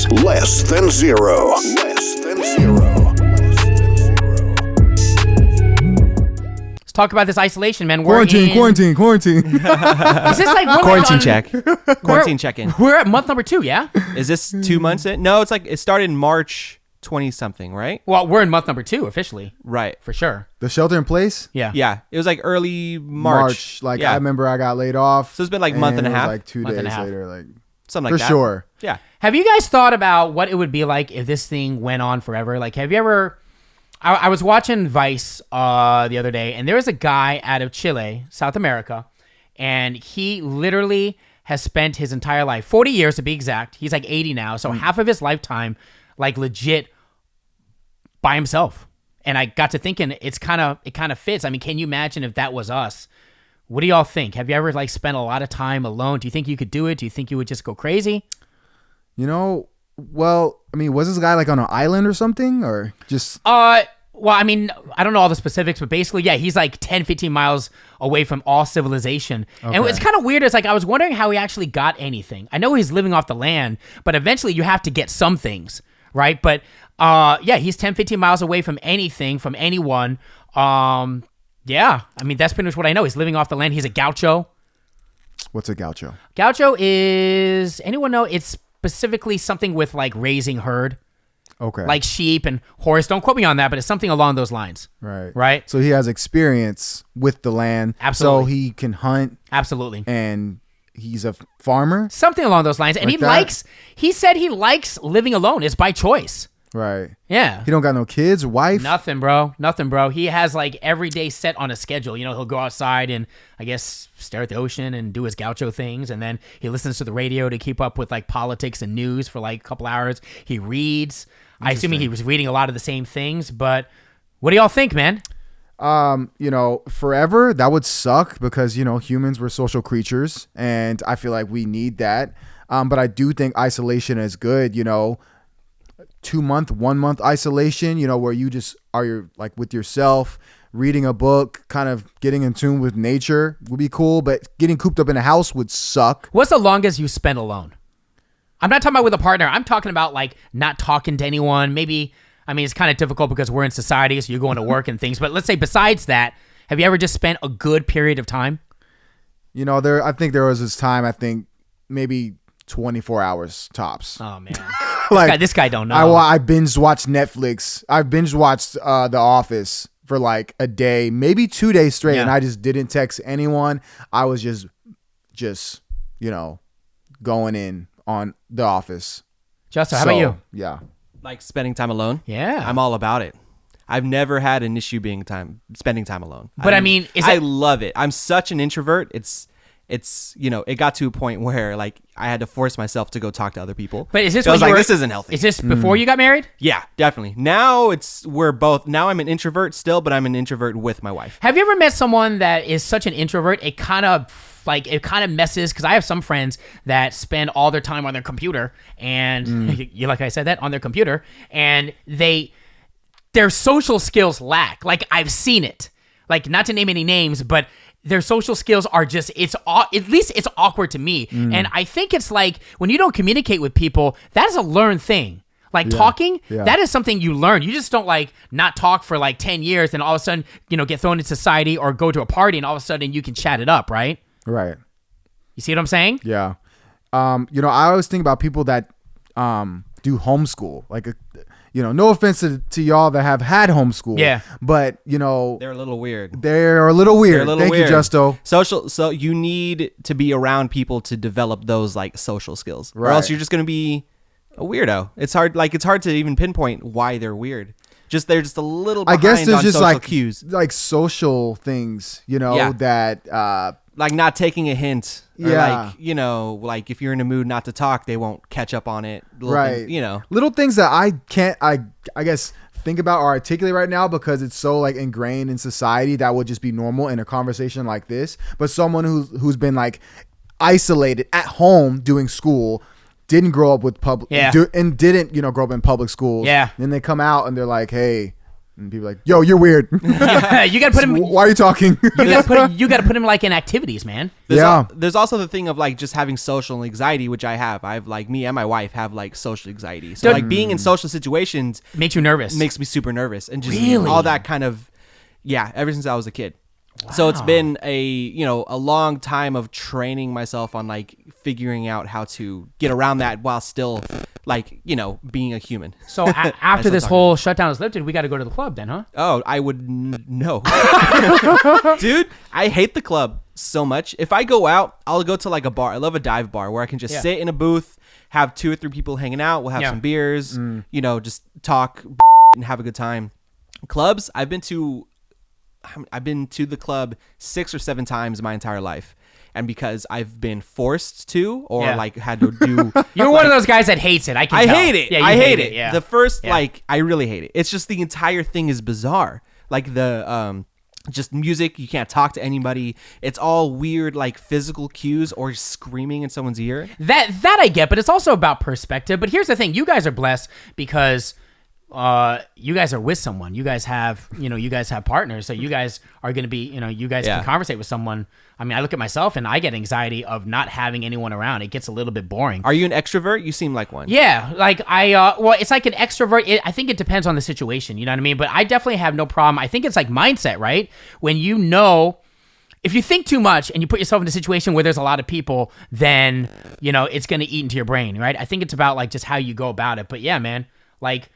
is Less Than Zero. Less Than Zero. Let's talk about this isolation, man. Quarantine. Is this like quarantine check? Quarantine check-in. We're at month number 2, yeah? Is this 2 months in? No, it's like it started in March 20-something, right? Well, we're in month number 2 officially. Right. For sure. The shelter in place? Yeah. Yeah. It was like early March. Like, yeah. I remember I got laid off. So it's been like a month and a half. Like 2 Month days and a half. later, like something like for that. sure. Yeah. Have you guys thought about what it would be like if this thing went on forever? Like, have you ever... I was watching Vice the other day, and there was a guy out of Chile, South America, and he literally has spent his entire life, 40 years to be exact. He's like 80 now, so half of his lifetime, like legit by himself. And I got to thinking, it kind of fits. I mean, can you imagine if that was us? What do y'all think? Have you ever like spent a lot of time alone? Do you think you could do it? Do you think you would just go crazy? You know, well, I mean, was this guy like on an island or something, or just? Well, I mean, I don't know all the specifics, but basically, yeah, he's like 10, 15 miles away from all civilization. Okay. And it's kind of weird. It's like, I was wondering how he actually got anything. I know he's living off the land, but eventually you have to get some things, right? But yeah, he's 10, 15 miles away from anything, from anyone. Yeah, I mean, that's pretty much what I know. He's living off the land. He's a gaucho. What's a gaucho? Gaucho is, anyone know? It's specifically something with like raising herd. Okay. Like sheep and horse. Don't quote me on that, but it's something along those lines. Right. Right? So he has experience with the land. Absolutely. So he can hunt. Absolutely. And he's a farmer. Something along those lines. And like he said he likes living alone. It's by choice. Right. Yeah. He don't got no kids, wife? Nothing, bro. He has like every day set on a schedule. You know, he'll go outside and I guess stare at the ocean and do his gaucho things. And then he listens to the radio to keep up with like politics and news for like a couple hours. He reads. I assume he was reading a lot of the same things, but what do y'all think, man? You know, forever, that would suck because, you know, humans were social creatures and I feel like we need that. But I do think isolation is good, you know, 2 month, 1 month isolation, you know, where you just are like with yourself, reading a book, kind of getting in tune with nature would be cool, but getting cooped up in a house would suck. What's the longest you spent alone? I'm not talking about with a partner. I'm talking about like not talking to anyone. Maybe, I mean, it's kind of difficult because we're in society, so you're going to work and things. But let's say besides that, have you ever just spent a good period of time? You know, I think there was this time, I think maybe 24 hours tops. Oh, man. Like, this guy don't know. I binge watched Netflix. I binge watched The Office for like a day, maybe 2 days straight. And I just didn't text anyone. I was just, you know, going in on The Office. Justo, how about you? Yeah. Like spending time alone? Yeah. I'm all about it. I've never had an issue spending time alone. But I mean, I love it. I'm such an introvert. It's, you know, it got to a point where like I had to force myself to go talk to other people. But is this I was like, this isn't healthy. Is this before you got married? Yeah, definitely. Now now I'm an introvert still, but I'm an introvert with my wife. Have you ever met someone that is such an introvert? It kind of messes, because I have some friends that spend all their time on their computer and you like I said that on their computer, and their social skills lack. Like, I've seen it. Like, not to name any names, but their social skills are just, at least it's awkward to me. And I think it's like when you don't communicate with people, that is a learned thing. Like talking, that is something you learn. You just don't like not talk for like 10 years and all of a sudden, you know, get thrown into society or go to a party and all of a sudden you can chat it up, right? Right. You see what I'm saying? Yeah. You know, I always think about people that do homeschool. Like, you know, no offense to y'all that have had homeschool. Yeah. But, you know, They're a little weird. Thank you, Justo. So you need to be around people to develop those like social skills. Right. Or else you're just going to be a weirdo. It's hard to even pinpoint why they're weird. They're just a little behind, I guess there's just like cues. Like social things, you know, that like not taking a hint. Or yeah. like, you know, like if you're in a mood not to talk, they won't catch up on it. Right. You know. Little things that I can't, I guess, think about or articulate right now because it's so like ingrained in society that would just be normal in a conversation like this. But someone who's been like isolated at home doing school, didn't grow up with public, and didn't, you know, grow up in public schools. Yeah. Then they come out and they're like, hey, And people are like, yo, you're weird. You gotta put him. Why are you talking? You gotta put him like in activities, man. There's also the thing of like just having social anxiety, which I have. I've like me and my wife have like social anxiety. So like being in social situations makes you nervous. Makes me super nervous, and just really? all that kind of ever since I was a kid. Wow. So it's been a long time of training myself on like figuring out how to get around that while still like, being a human. So after this whole shutdown is lifted, we got to go to the club then, huh? Oh, I would no. Dude, I hate the club so much. If I go out, I'll go to like a bar. I love a dive bar where I can just sit in a booth, have 2 or 3 people hanging out. We'll have some beers, just talk and have a good time. Clubs, I've been to the club 6 or 7 times my entire life. And because I've been forced to, or like had to do, you're one of those guys that hates it. I hate it. Yeah, I hate it. Yeah. The first, I really hate it. It's just the entire thing is bizarre. Like the just music, you can't talk to anybody. It's all weird, like physical cues or screaming in someone's ear. That I get, but it's also about perspective. But here's the thing: you guys are blessed because you guys are with someone. You guys have partners, so you guys are going to be, you guys can conversate with someone. I mean, I look at myself and I get anxiety of not having anyone around. It gets a little bit boring. Are you an extrovert? You seem like one. Yeah, like it's like an extrovert. I think it depends on the situation. You know what I mean? But I definitely have no problem. I think it's like mindset, right? When if you think too much and you put yourself in a situation where there's a lot of people, then, it's going to eat into your brain, right? I think it's about like just how you go about it. But yeah, man, like,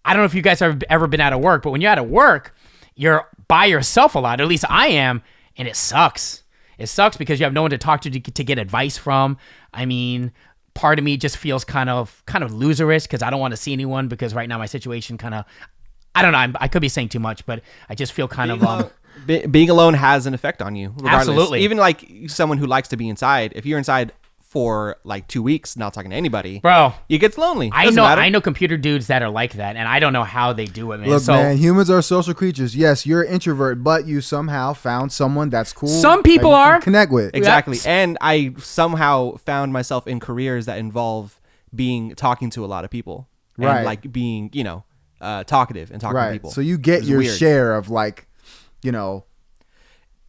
I don't know if you guys have ever been out of work, but when you're out of work, you're by yourself a lot. At least I am, and it sucks. It sucks because you have no one to talk to get advice from. I mean, part of me just feels kind of loserish because I don't want to see anyone because right now my situation kind of, I don't know. I could be saying too much, but I just feel kind of being alone has an effect on you. Regardless. Absolutely. Even like someone who likes to be inside. If you're inside for like 2 weeks not talking to anybody, bro, it gets lonely. I know computer dudes that are like that, and I don't know how they do it, man. Look, man, humans are social creatures. Yes, you're an introvert, but you somehow found someone that's cool. Some people are connect with. Exactly. And I somehow found myself in careers that involve talking to a lot of people, and like being talkative and talking to people. So you get your share of like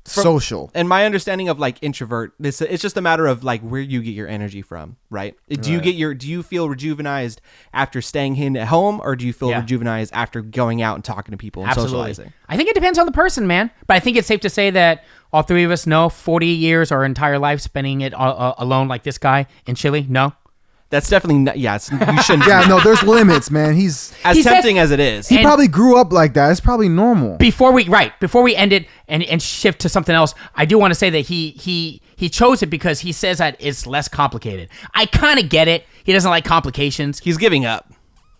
social. And my understanding of like introvert, it's just a matter of like where you get your energy from, right? Do you feel rejuvenized after staying in at home, or do you feel rejuvenized after going out and talking to people and socializing? I think it depends on the person, man. But I think it's safe to say that all 3 of us know 40 years, our entire life spending it alone like this guy in Chile. No. That's definitely not, you shouldn't. No, there's limits, man. He's tempting as it is. He probably grew up like that. It's probably normal. Before we end it and shift to something else, I do want to say that he chose it because he says that it's less complicated. I kind of get it. He doesn't like complications. He's giving up.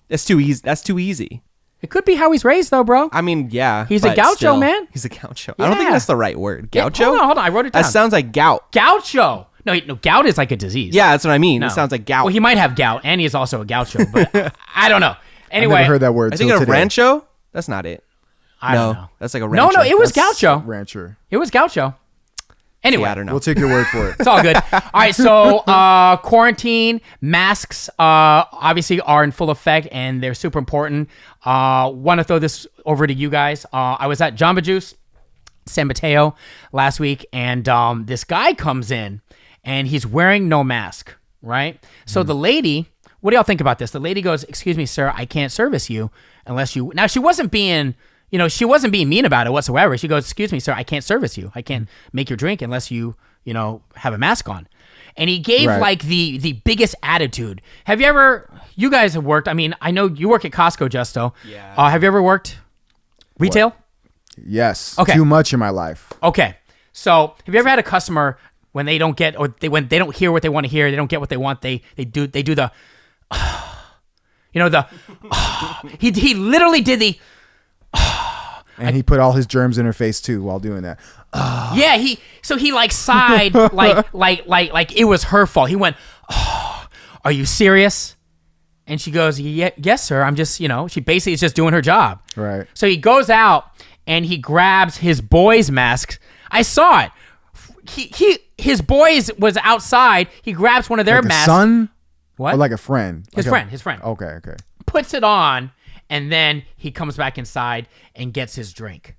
That's too easy. It could be how he's raised, though, bro. I mean, yeah. He's a gaucho, still, man. He's a gaucho. Yeah. I don't think that's the right word. Gaucho? Yeah, hold on. I wrote it down. That sounds like gout. Gaucho. No, gout is like a disease. Yeah, that's what I mean. No. It sounds like gout. Well, he might have gout, and he is also a gaucho, but I don't know. Anyway. I never heard that word. I think a rancho? That's not it. I don't know. That's like a rancho. No, it was gaucho. Rancher. It was gaucho. Anyway. Yeah, I don't know. We'll take your word for it. It's all good. All right, so quarantine, masks obviously are in full effect, and they're super important. Want to throw this over to you guys. I was at Jambajuice, San Mateo, last week, and this guy comes in, and he's wearing no mask, right? So the lady, what do y'all think about this? The lady goes, "Excuse me, sir, I can't service you unless you..." Now, she wasn't being mean about it whatsoever. She goes, "Excuse me, sir, I can't service you. I can't make your drink unless you have a mask on." And he gave like the biggest attitude. Have you guys have worked, I mean, I know you work at Costco, Justo. Yeah. Have you ever worked retail? What? Yes. Okay. Too much in my life. Okay. So have you ever had a customer when they don't get, when they don't hear what they want to hear, they don't get what they want, they do the, he literally did the, and he put all his germs in her face too while doing that. Yeah, he like sighed like it was her fault. He went, "Oh, are you serious?" And she goes, "Yes, sir. I'm just, she basically is just doing her job." Right. So he goes out and he grabs his boy's mask. I saw it. His boys was outside. He grabs one of their like masks. A son? What? Or like a friend? His friend. Okay. Puts it on and then he comes back inside and gets his drink.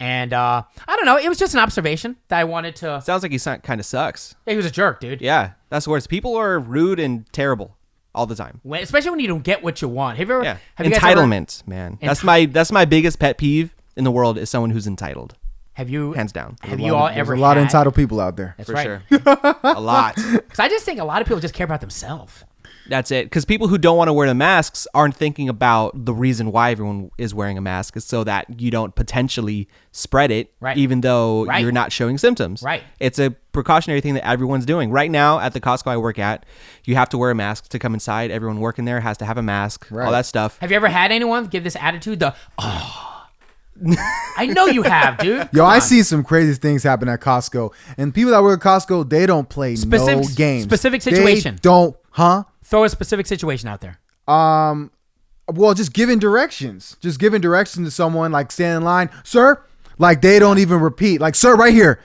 And I don't know. It was just an observation that I wanted to. Sounds like he kind of sucks. He was a jerk, dude. Yeah, that's worse. People are rude and terrible all the time. Especially when you don't get what you want. Have you ever? Yeah. Have you guys ever- Entitlement, man. That's my biggest pet peeve in the world is someone who's entitled. Have you? Hands down. Have you all There's ever? a lot of had- entitled people out there. That's For right. sure. A lot. Because I just think a lot of people just care about themselves. That's it. Because people who don't want to wear the masks aren't thinking about the reason why everyone is wearing a mask is so that you don't potentially spread it, Right. even though Right. you're not showing symptoms. Right. It's a precautionary thing that everyone's doing. Right now, at the Costco I work at, you have to wear a mask to come inside. Everyone working there has to have a mask, all Right. that stuff. Have you ever had anyone give this attitude? I know you have, dude. Yo, Come I on. see some crazy things happen at Costco, and people that work at Costco, they don't play no games. Specific situation. They don't, huh? Throw a specific situation out there. Well, just giving directions. Just giving directions to someone, like stand in line, sir. Like they don't even repeat. Like, sir, right here.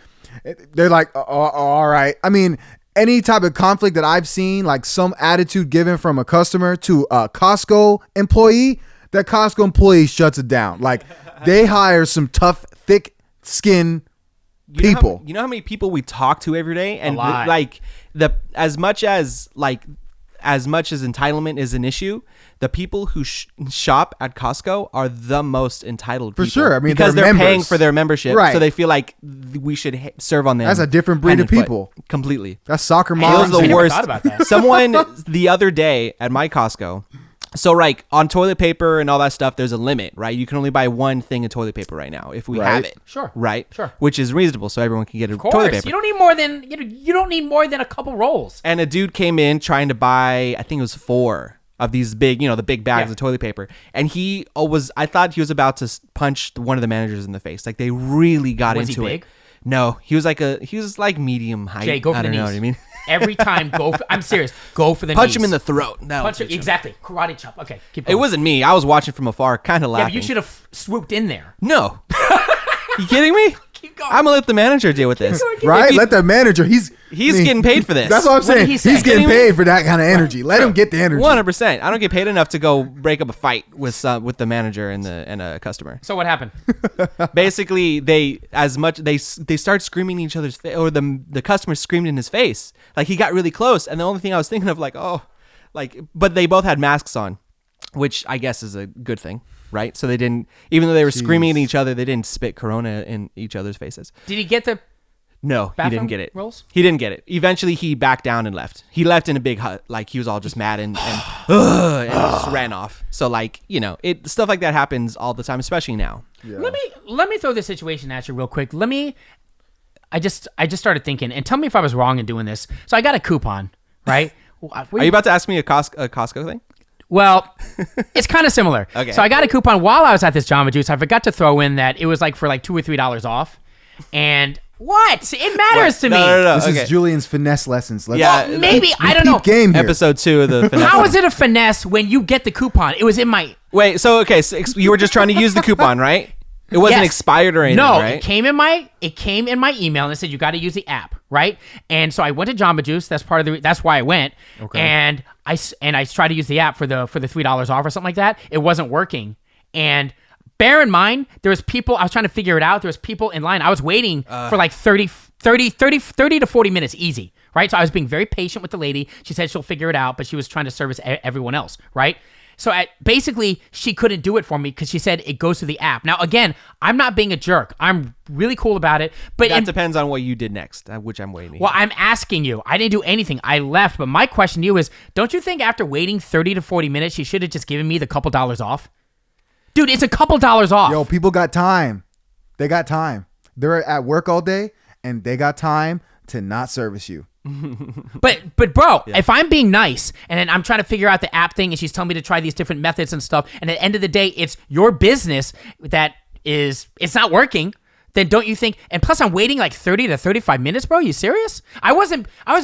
They're like, all right. I mean, any type of conflict that I've seen, like some attitude given from a customer to a Costco employee, that Costco employee shuts it down. Like they hire some tough, thick skin people. You know how many people we talk to every day, and lot. like as much as entitlement is an issue, the people who shop at Costco are the most entitled people. For sure. I mean, because they're they're paying members. for their membership, Right. so they feel like we should serve on them. That's a different breed hand of and foot. people. Completely. That's soccer It moms. was I the never worst. thought about that. Someone the other day at my Costco. So, like, on toilet paper and all that stuff, there's a limit, right? You can only buy one thing of toilet paper right now if we have Right. it. Sure. Right? Sure. Which is reasonable, so everyone can get a Of course. toilet paper. You don't need more than you don't need more than a couple rolls. And a dude came in trying to buy, I think it was 4 of these big, the big bags Yeah. of toilet paper. And I thought he was about to punch one of the managers in the face. Like, they really got Was he into it. big? No, he was like medium height. Jay, go for I the don't knees. know what I mean. Every time, I'm serious. Go for the Punch knees. him in the throat. That'll Punch teach him. exactly. Karate chop. Okay, keep It going. wasn't me. I was watching from afar, kind of Yeah, laughing. but you should have swooped in there. No. You kidding me? Keep going. I'm gonna let the manager deal with this. Right? If he- Let the manager. He's getting paid for this. That's what I'm What did saying. he He's say? getting Kidding me? paid for that kind of energy. Let him get the energy. 100%. I don't get paid enough to go break up a fight with the manager and a customer. So what happened? Basically, they start screaming in each other's face, or the customer screamed in his face. Like, he got really close, and the only thing I was thinking of, but they both had masks on, which I guess is a good thing, right? So they didn't, even though they were screaming at each other, they didn't spit Corona in each other's faces. Did he get the? No, he Bathroom didn't get it. rolls? He didn't get it. Eventually, he backed down and left. He left in a big hut, like he was all just mad and just ran off. So, stuff like that happens all the time, especially now. Yeah. Let me throw this situation at you real quick. I just started thinking, and tell me if I was wrong in doing this. So I got a coupon, right? Are you about to ask me a Costco thing? Well, it's kind of similar. Okay. So I got a coupon while I was at this Jamba Juice. I forgot to throw in that it was for $2 or $3 off. And what? It matters to me. No. This Okay. is Julian's finesse lessons. Let's Yeah. Maybe, I don't know. Game here. Episode 2 of the finesse. How is it a finesse when you get the coupon? It was in my... Wait, so you were just trying to use the coupon, right? It wasn't Yes. expired or anything, No, right? it came in my email and it said you got to use the app, right? And so I went to Jamba Juice. That's that's why I went. Okay. And I tried to use the app for the $3 off or something like that. It wasn't working. And bear in mind, there was people. I was trying to figure it out. There was people in line. I was waiting for 30 to 40 minutes, easy, right? So I was being very patient with the lady. She said she'll figure it out, but she was trying to service everyone else, right? So basically, she couldn't do it for me because she said it goes to the app. Now, again, I'm not being a jerk. I'm really cool about it. But That depends on what you did next, which I'm waiting. well, I'm asking you. I didn't do anything. I left. But my question to you is, don't you think after waiting 30 to 40 minutes, she should have just given me the couple dollars off? Dude, it's a couple dollars off. Yo, people got time. They got time. They're at work all day, and they got time to not service you. But bro, if I'm being nice and then I'm trying to figure out the app thing and she's telling me to try these different methods and stuff, and at the end of the day, it's your business it's not working, then don't you think, and plus I'm waiting 30 to 35 minutes, bro, you serious? I was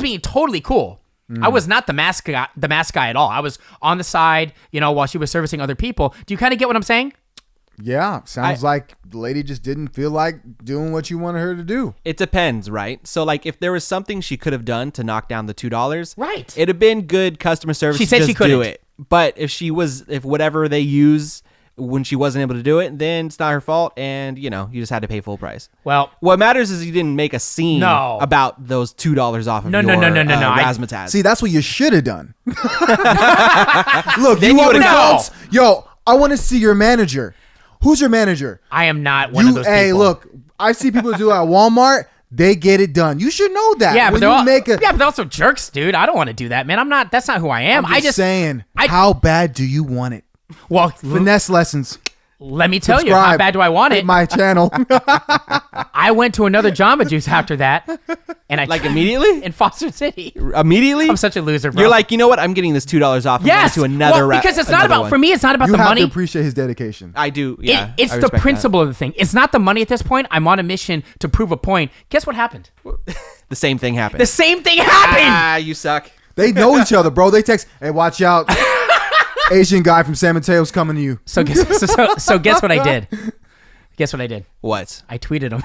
being totally cool. I was not the mask guy at all. I was on the side, while she was servicing other people. Do you kind of get what I'm saying? Yeah, sounds like the lady just didn't feel like doing what you wanted her to do. It depends, right? So, if there was something she could have done to knock down the $2, Right. it'd have been good customer service. She said to she just do couldn't. it. But if whatever they use when she wasn't able to do it, then it's not her fault, and you just had to pay full price. Well, what matters is you didn't make a scene about those $2 off of your razzmatazz. See, that's what you should have done. Look, Then you you want would've results? Yo, I want to see your manager. Who's your manager? I am not one of those people. Hey, look, I see people do it at Walmart. They get it done. You should know that. Yeah, but they're also jerks, dude. I don't want to do that, man. I'm not. That's not who I am. I'm just saying. How bad do you want it? Well, finesse lessons. Let me tell you, how bad do I want it? My channel. I went to another Jamba Juice after that, and I immediately in Foster City. Immediately, I'm such a loser, bro. You're like, you know what? I'm getting this $2 off. Yes, to another because it's not about. For me, it's not about the money. You have to appreciate his dedication. I do. Yeah, it's the principle of the thing. It's not the money at this point. I'm on a mission to prove a point. Guess what happened? The same thing happened. The same thing happened. You suck. They know each other, bro. They text, "Hey, watch out." Asian guy from San Mateo's coming to you. So guess what I did? Guess what I did? What? I tweeted him.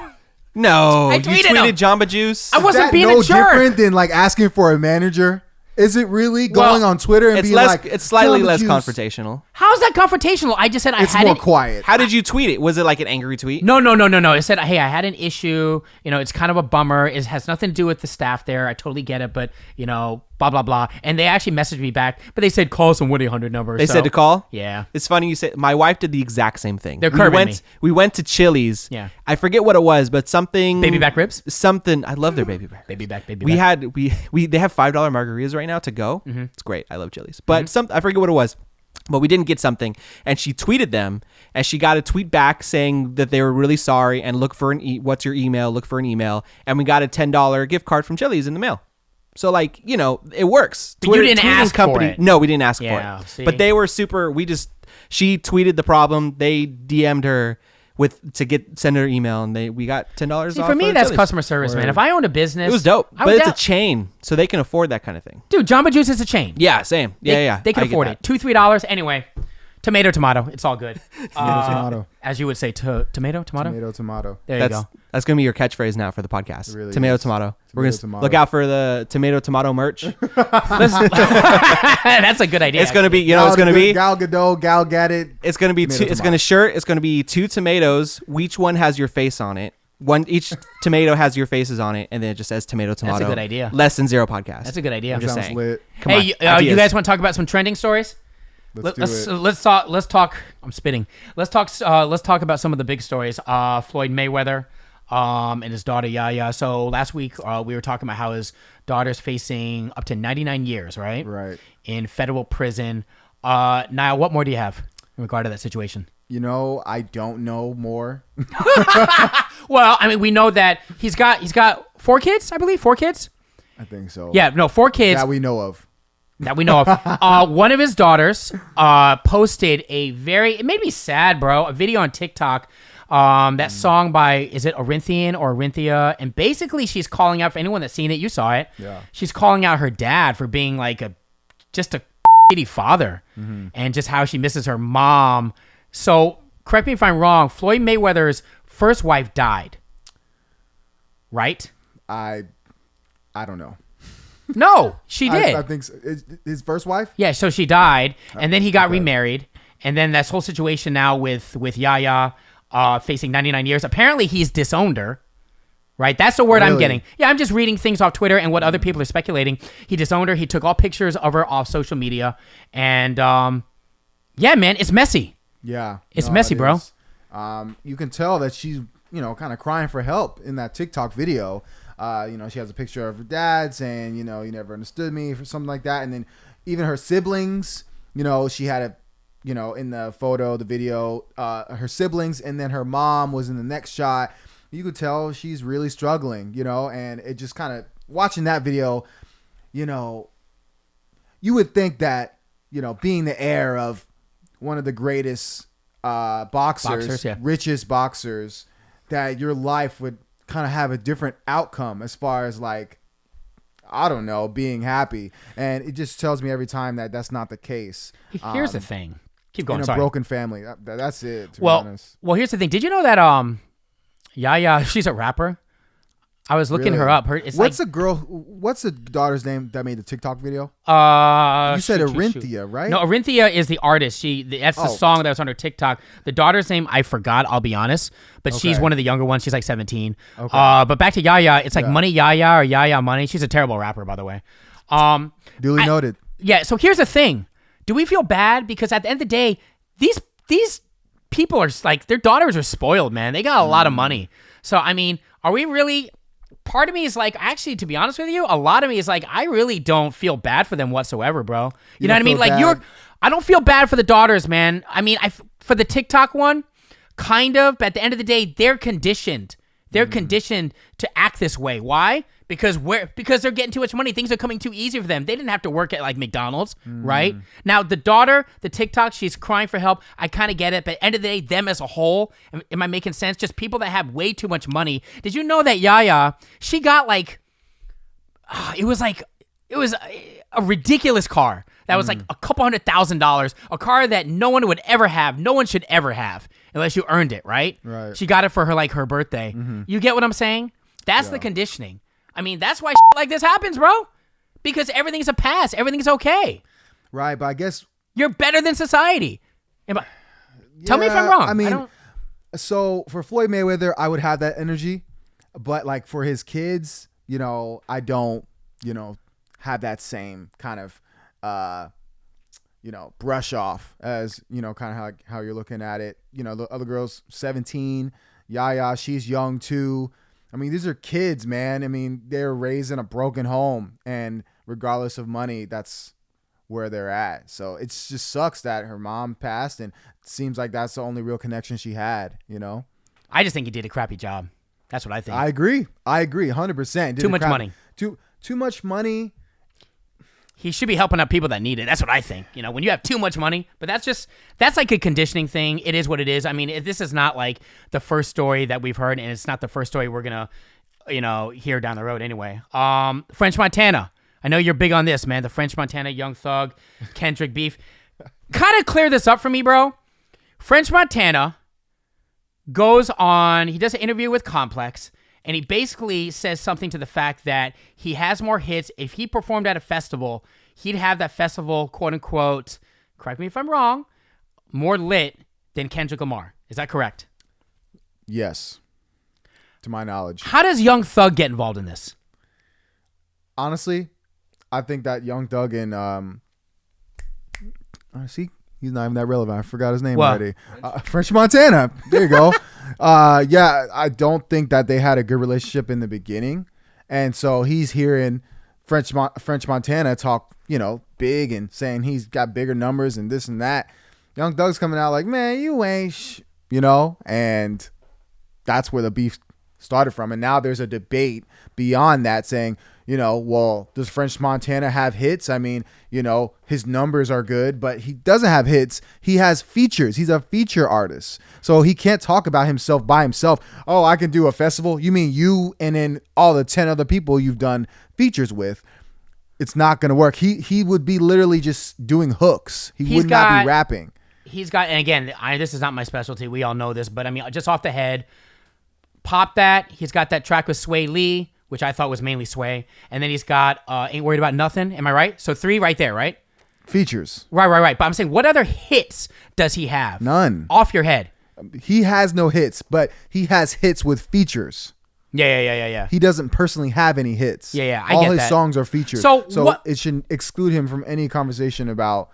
No, I tweeted you tweeted him. Jamba Juice. I wasn't being no a jerk. different than like asking for a manager? Is it really going on Twitter and being like, it's slightly Jamba less Juice? confrontational. How is that confrontational? I just said It's more quiet. How did you tweet it? Was it like an angry tweet? No. It said, hey, I had an issue. It's kind of a bummer. It has nothing to do with the staff there. I totally get it, but blah blah blah. And they actually messaged me back, but they said call some 1-800 number. They said to call. Yeah, it's funny you said. My wife did the exact same thing. They're curbing me. We went to Chili's. Yeah, I forget what it was, but something baby back ribs. Something. I love their baby back. Baby back. They have $5 margaritas right now to go. Mm-hmm. It's great. I love Chili's, but I forget what it was. But we didn't get something, and she tweeted them, and she got a tweet back saying that they were really sorry and look for what's your email? Look for an email, and we got a $10 gift card from Chili's in the mail. So it works. But you didn't ask for it. No, we didn't ask for it. See? But they were super. She tweeted the problem. They DM'd her send her email, and we got $10 off. For me, that's Chili's. customer service, man. If I owned a business, it was dope. But it's a chain, so they can afford that kind of thing. Dude, Jamba Juice is a chain. Yeah, same. Yeah. They can afford it. $2-3. Anyway, tomato. It's all good. Tomato. As you would say, tomato. Tomato. There you go. That's gonna be your catchphrase now for the podcast. It really tomato. We're gonna look out for the tomato merch. That's a good idea. It's gonna be, it's gonna be Gal Gadot, Gal Gadot. It's gonna be It's gonna be 2 tomatoes. Each one has your face on it. Each tomato has your faces on it, and then it just says tomato. That's a good idea. Less than zero podcast. That's a good idea. I'm just Sounds saying. lit. Come on, you guys want to talk about some trending stories? Let's talk. I'm spitting. Let's talk about some of the big stories. Floyd Mayweather, and his daughter Yaya. So last week we were talking about how his daughter's facing up to 99 years, right? Right. In federal prison. Niall, what more do you have in regard to that situation? I don't know more. Well, I mean, we know that he's got 4 kids, I believe. 4 kids. I think so. Yeah, no, 4 kids that we know of. One of his daughters posted it made me sad, bro, a video on TikTok. That song by, is it Orinthian or Orinthia? And basically she's calling out, for anyone that's seen it, you saw it. Yeah. She's calling out her dad for being like just a shitty father, and just how she misses her mom. So correct me if I'm wrong, Floyd Mayweather's first wife died, right? I don't know. No, she did. I think so. His first wife? Yeah, so she died, and then he got remarried, and then this whole situation now with Yaya facing 99 years. Apparently, he's disowned her, right? That's the word I'm getting. Yeah, I'm just reading things off Twitter and what other people are speculating. He disowned her. He took all pictures of her off social media, and yeah, man, it's messy. Yeah. It's messy, bro. You can tell that she's, kind of crying for help in that TikTok video. She has a picture of her dad saying, you never understood me, for something like that. And then even her siblings, she had in the photo, the video, her siblings, and then her mom was in the next shot. You could tell she's really struggling, and it just kind of, watching that video, you would think that, being the heir of one of the greatest boxers, richest boxers, that your life would kind of have a different outcome as far as being happy. And it just tells me every time that that's not the case. Here's the thing. Keep going. In a broken family. That's it, to be honest. Well, here's the thing. Did you know that Yaya, she's a rapper? I was looking her up. What's the daughter's name that made the TikTok video? You said Arinthia, right? No, Arinthia is the artist. That's the song that was on her TikTok. The daughter's name I forgot. I'll be honest, but she's one of the younger ones. She's like 17. Okay. But back to Yaya, it's like Money Yaya or Yaya Money. She's a terrible rapper, by the way. Duly noted. Yeah. So here's the thing: do we feel bad because at the end of the day, these people are like their daughters are spoiled, man. They got a lot of money. So I mean, are we really? Part of me is like, actually, to be honest with you, a lot of me is like, I really don't feel bad for them whatsoever, bro. You know what I mean? Like, I don't feel bad for the daughters, man. I mean, for the TikTok one, kind of, but at the end of the day, they're conditioned. They're conditioned to act this way. Why? Because they're getting too much money. Things are coming too easy for them. They didn't have to work at like McDonald's, right? Now the daughter, the TikTok, she's crying for help. I kind of get it, but at the end of the day, them as a whole, am I making sense? Just people that have way too much money. Did you know that Yaya, she got like, it was a ridiculous car that was like a couple $100,000, a car that no one would ever have. No one should ever have unless you earned it, right? Right. She got it for her birthday. You get what I'm saying? That's the conditioning. I mean, that's why like this happens, bro. Because everything's a pass. Everything's okay. Right, but I guess you're better than society. Tell me if I'm wrong. I mean, so for Floyd Mayweather, I would have that energy, but like for his kids, I don't, have that same kind of, brush off as, kind of how you're looking at it. The other girl's 17, Yaya, she's young too. I mean, these are kids, man. I mean, they're raised in a broken home, and regardless of money, that's where they're at. So it just sucks that her mom passed, and it seems like that's the only real connection she had, I just think he did a crappy job. That's what I think. I agree. 100%. Too much money. Too much money. He should be helping out people that need it. That's what I think. When you have too much money, but that's like a conditioning thing. It is what it is. I mean, this is not like the first story that we've heard, and it's not the first story we're going to, hear down the road anyway. French Montana. I know you're big on this, man. The French Montana, Young Thug, Kendrick beef. Kind of clear this up for me, bro. French Montana goes on, he does an interview with Complex, and he basically says something to the fact that he has more hits. If he performed at a festival, he'd have that festival, quote unquote, correct me if I'm wrong, more lit than Kendrick Lamar. Is that correct? Yes. To my knowledge. How does Young Thug get involved in this? Honestly, I think that Young Thug and see, he's not even that relevant. I forgot his name already. French Montana. There you go. Yeah, I don't think that they had a good relationship in the beginning, and so he's hearing French Montana talk, big and saying he's got bigger numbers and this and that. Young Thug's coming out like, man, you ain't, and that's where the beef started from. And now there's a debate beyond that saying, well, does French Montana have hits? I mean, his numbers are good, but he doesn't have hits. He has features. He's a feature artist. So he can't talk about himself by himself. Oh, I can do a festival. You mean you and then all the 10 other people you've done features with? It's not going to work. He would be literally just doing hooks. He would not be rapping. He's got, and again, this is not my specialty. We all know this, but I mean, just off the head, Pop That. He's got that track with Sway Lee, which I thought was mainly Sway. And then he's got Ain't Worried About Nothing. Am I right? So 3 right there, right? Features. Right. But I'm saying, what other hits does he have? None. Off your head. He has no hits, but he has hits with features. Yeah. He doesn't personally have any hits. Yeah, All his songs are features. So it should exclude him from any conversation about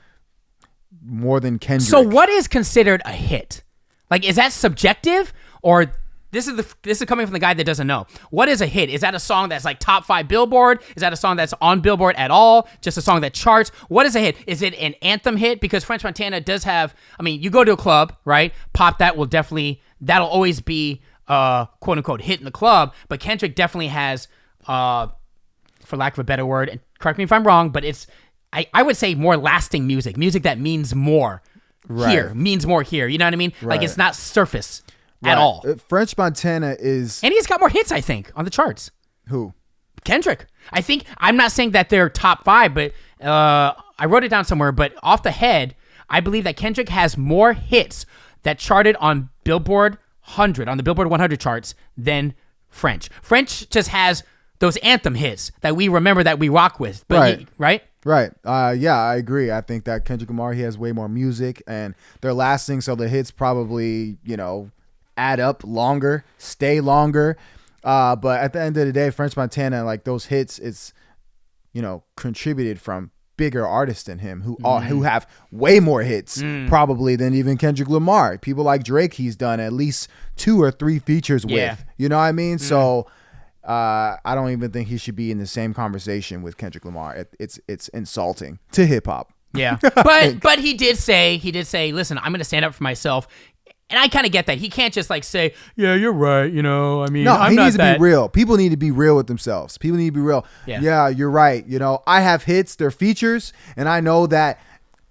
more than Kendrick. So what is considered a hit? Like, is that subjective, or this is coming from the guy that doesn't know? What is a hit? Is that a song that's like top 5 Billboard? Is that a song that's on Billboard at all? Just a song that charts? What is a hit? Is it an anthem hit? Because French Montana does have, I mean, you go to a club, right? Pop That will definitely, that'll always be quote unquote hit in the club, but Kendrick definitely has, for lack of a better word, and correct me if I'm wrong, but it's, I would say more lasting music that means more here, means more here. You know what I mean? Like, it's not surface at all. French Montana is... And he's got more hits, I think, on the charts. Who? Kendrick. I think, I'm not saying that they're top 5, but I wrote it down somewhere, but off the head, I believe that Kendrick has more hits that charted on Billboard 100, on the Billboard 100 charts than French. French just has those anthem hits that we remember that we rock with. But Right. Right? Right. Yeah, I agree. I think that Kendrick Lamar, he has way more music and they're lasting. So the hits probably, add up longer, stay longer. But at the end of the day, French Montana, like those hits, it's, contributed from bigger artists than him who have way more hits probably than even Kendrick Lamar. People like Drake, he's done at least 2 or 3 features with. You know what I mean? So I don't even think he should be in the same conversation with Kendrick Lamar. It's insulting to hip hop. Yeah. But he did say, listen, I'm going to stand up for myself. And I kind of get that. He can't just like say, yeah, you're right. I mean, no, I'm he not needs that. to be real. People need to be real with themselves. People need to be real. Yeah, you're right. I have hits, they're features. And I know that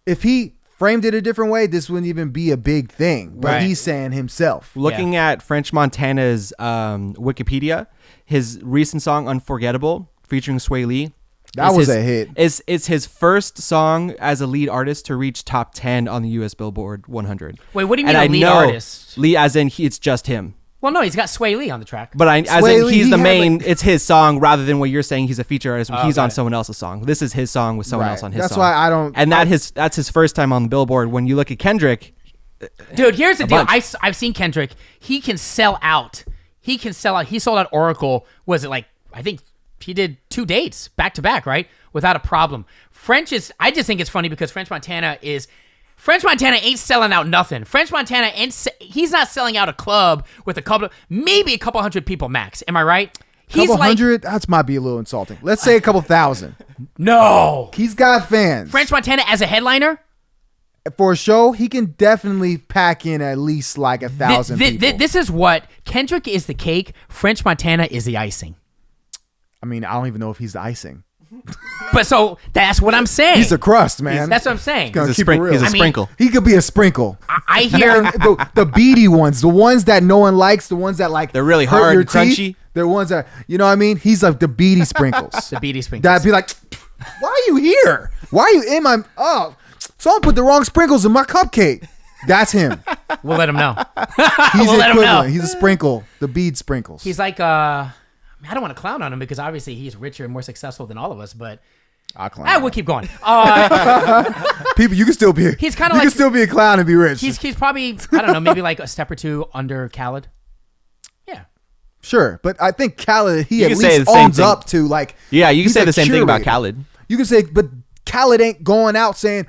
if he framed it a different way, this wouldn't even be a big thing. But he's saying himself. Looking at French Montana's Wikipedia, his recent song Unforgettable featuring Sway Lee. That was a hit. It's his first song as a lead artist to reach top 10 on the U.S. Billboard 100. Wait, what do you mean a lead artist? Lee, as in it's just him. Well, no, he's got Sway Lee on the track. But he's the main. It's his song rather than what you're saying. He's a feature artist. He's on someone else's song. This is his song with someone else on his That's song. why I don't. And that's his first time on the Billboard. When you look at Kendrick, dude, here's the deal. bunch. I've seen Kendrick. He can sell out. He sold out Oracle. Was it like, I think he did 2 dates back to back, right? Without a problem. I just think it's funny because French Montana ain't selling out nothing. French Montana he's not selling out a club with maybe a couple hundred people max. Am I right? Couple hundred? That might be a little insulting. Let's say a couple thousand. No. He's got fans. French Montana as a headliner? For a show, he can definitely pack in at least like 1,000 people. This is what Kendrick is the cake. French Montana is the icing. I mean, I don't even know if he's the icing. But so that's what I'm saying. He's a crust, man. That's what I'm saying. He's he's a sprinkle. He could be a sprinkle. I hear the beady ones, the ones that no one likes, the ones that like They're really hurt hard your and crunchy. teeth. They're ones that what I mean. He's like the beady sprinkles. the beady sprinkles. That'd be like, why are you here? Why are you in my? Oh, someone put the wrong sprinkles in my cupcake. That's him. We'll let him know. He's We'll let him know. equivalent. He's a sprinkle. The bead sprinkles. He's like, I don't want to clown on him because obviously he's richer and more successful than all of us, but I'll clown. we'll keep going. People, you can still be. He's kinda You like- can still be a clown and be rich. He's probably, I don't know, maybe like a step or 2 under Khaled. Yeah. Sure, but I think Khaled, he You at can say least the same owns thing. up to like. Yeah, you can he's say a the same thing about curator. Khaled. You can say, but Khaled ain't going out saying,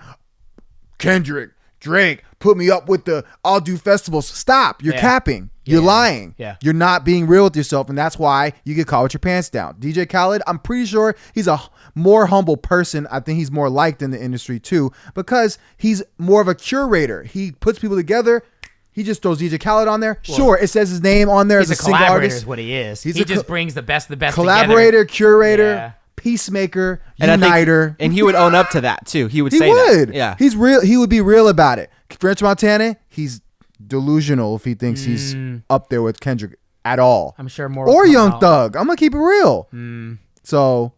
Kendrick, Drake, put me up with the I'll do festivals. Stop. You're capping. You're lying. Yeah. You're not being real with yourself, and that's why you get caught with your pants down. DJ Khaled, I'm pretty sure he's a more humble person. I think he's more liked in the industry too because he's more of a curator. He puts people together. He just throws DJ Khaled on there. Sure, it says his name on there as He's a a single collaborator artist. is what he is. He's He a just brings the best Collaborator, together. curator, Yeah. peacemaker, And uniter. and he would own up to that too. He would He say would. that. Yeah. He's real. He would be real about it. French Montana, he's delusional if he thinks he's up there with Kendrick at all. I'm sure more. Or will come Young out. Thug. I'm gonna keep it real. So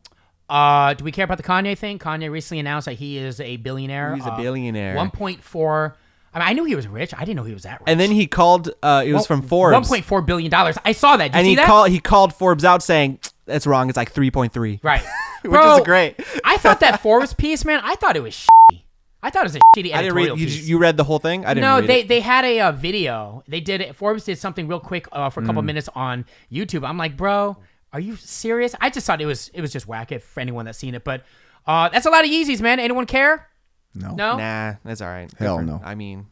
Do we care about the Kanye thing? Kanye recently announced that he is a billionaire. He's a billionaire. 1.4. I mean, I knew he was rich. I didn't know he was that rich. And then he called. It was from Forbes. $1.4 billion. I saw that. Did you And see he that? he called Forbes out saying that's wrong. It's like 3.3. Right. Which Bro, is great. I thought that Forbes piece, man, I thought it was shitty. I thought it was a shitty I didn't read. editorial piece. You read the whole thing? I didn't. No, read they had a video. They did it. Forbes did something real quick for a couple minutes on YouTube. I'm like, bro, are you serious? I just thought it was just whack for anyone that's seen it. But that's a lot of Yeezys, man. Anyone care? no. No. Nah, that's all right. Hell Different. no. I mean,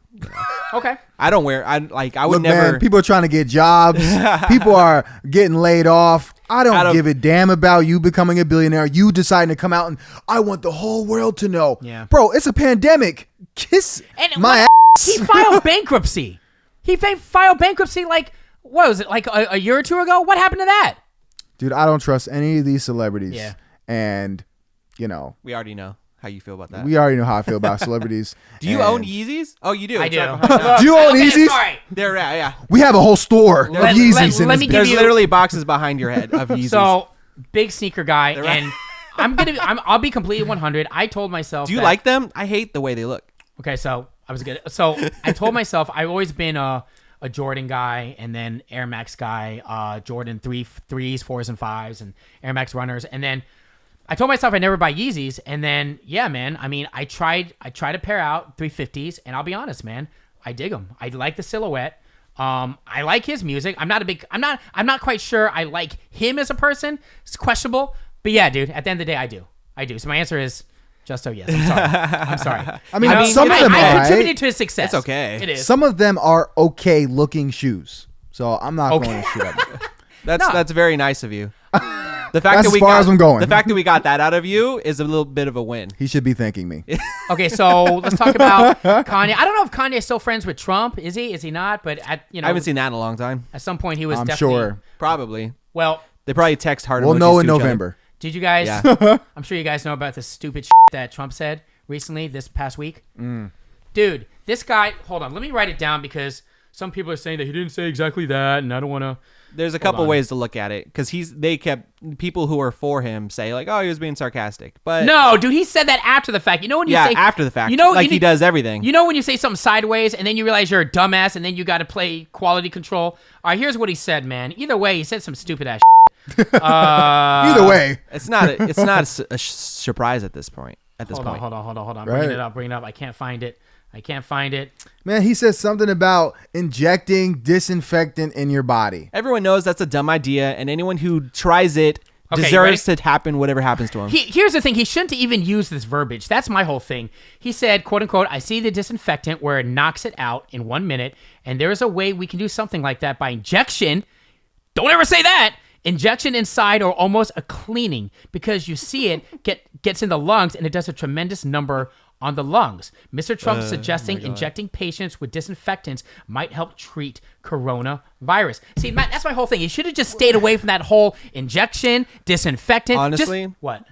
Okay. I don't wear. I would Look, never. man, people are trying to get jobs. People are getting laid off. I don't give a damn about you becoming a billionaire. You deciding to come out and I want the whole world to know. Yeah. Bro, it's a pandemic. Kiss And my ass. He filed bankruptcy. He filed bankruptcy like, what was it, like a year or 2 ago? What happened to that? Dude, I don't trust any of these celebrities. Yeah. And, we already know how you feel about that. we already know how I feel about celebrities. do you And own Yeezys? Oh, you do. I It's do. right behind you. Do you own Okay, Yeezys? sorry. They're yeah. We have a whole store of Let- Yeezys let in me this give There's you- literally boxes behind your head of Yeezys. So, big sneaker guy, right. and I'll be completely 100. I told myself. do you that- like them? I hate the way they look. Okay, so I was good. So I told myself I've always been a a Jordan guy, and then Air Max guy, Jordan 3s, 4s, and 5s, and Air Max runners. And then I told myself I'd never buy Yeezys. And then, yeah, man, I mean, I tried to pair out 350s, and I'll be honest, man, I dig them. I like the silhouette. I like his music. I'm not quite sure I like him as a person. It's questionable. But yeah, dude, at the end of the day, I do. So my answer is Justo, yes. I'm sorry. I mean, some of them I are, contributed to his success. It's okay. It is. Some of them are okay looking shoes. So I'm not going to shoot at them. That's very nice of you. The fact That's that we as far got, as I'm going. The fact that we got that out of you is a little bit of a win. He should be thanking me. Okay, so let's talk about Kanye. I don't know if Kanye is still friends with Trump. Is he? Is he not? But I haven't seen that in a long time. At some point, he was I'm definitely sure. Probably. Well, they probably text hard. We'll know in November. Did you guys? Yeah. I'm sure you guys know about the stupid that Trump said recently this past week. Dude, this guy. Hold on, let me write it down because some people are saying that he didn't say exactly that, and I don't want to. There's a couple ways to look at it because they kept people who are for him say like, oh, he was being sarcastic, but no, dude, he said that after the fact. You know when you say after the fact, like he does everything. You know when you say something sideways and then you realize you're a dumbass and then you got to play quality control. All right, here's what he said, man. Either way, he said some stupid ass. Either way, it's not a surprise at this point. Hold on. Right. Bring it up. I can't find it. man, he says something about injecting disinfectant in your body. Everyone knows that's a dumb idea, and anyone who tries it deserves to happen whatever happens to him. Here's the thing. He shouldn't even use this verbiage. That's my whole thing. He said, quote unquote, I see the disinfectant where it knocks it out in 1 minute, and there is a way we can do something like that by injection. Don't ever say that. Injection inside or almost a cleaning because you see it gets in the lungs and it does a tremendous number on the lungs. Mr. Trump suggesting injecting patients with disinfectants might help treat coronavirus. See, Matt, that's my whole thing. You should have just stayed away from that whole injection, disinfectant. Honestly, what?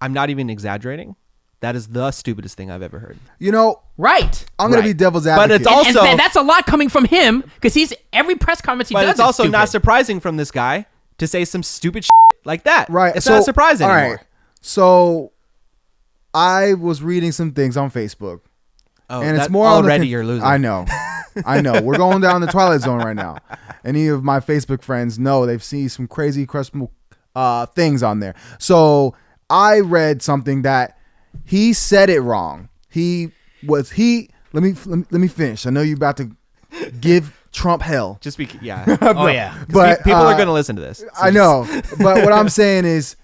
I'm not even exaggerating. That is the stupidest thing I've ever heard. You know, right? I'm gonna be devil's advocate, but it's also and that's a lot coming from him because he's every press conference he does. But it's also stupid. not surprising from this guy to say some stupid like that. Right? It's not surprising anymore. Right. So I was reading some things on Facebook, and it's more already you're losing. I know. We're going down the Twilight Zone right now. Any of my Facebook friends know they've seen some crazy, questionable things on there. So I read something that he said it wrong. Let me finish. I know you're about to give Trump hell. Just be Oh yeah. But people are going to listen to this. So I know. But what I'm saying is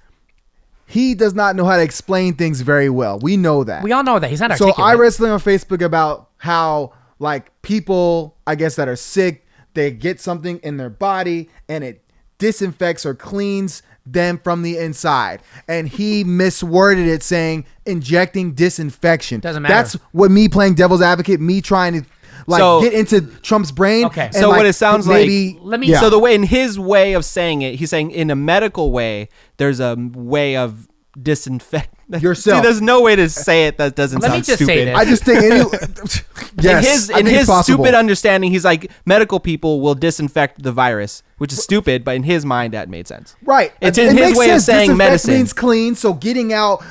he does not know how to explain things very well. We know that. We all know that. He's not So articulate. I read something on Facebook about how like people, I guess, that are sick, they get something in their body and it disinfects or cleans them from the inside, and he misworded it saying injecting disinfection. Doesn't matter. That's what me playing devil's advocate, me trying to get into Trump's brain. Okay. And so what it sounds maybe, like, so the way in his way of saying it, he's saying in a medical way, there's a way of disinfect yourself. See, there's no way to say it that doesn't sound stupid. Say this. I just think in his stupid understanding, he's like medical people will disinfect the virus, which is stupid, but in his mind that made sense. Right. It's in his way of saying medicine. Means clean, so getting out,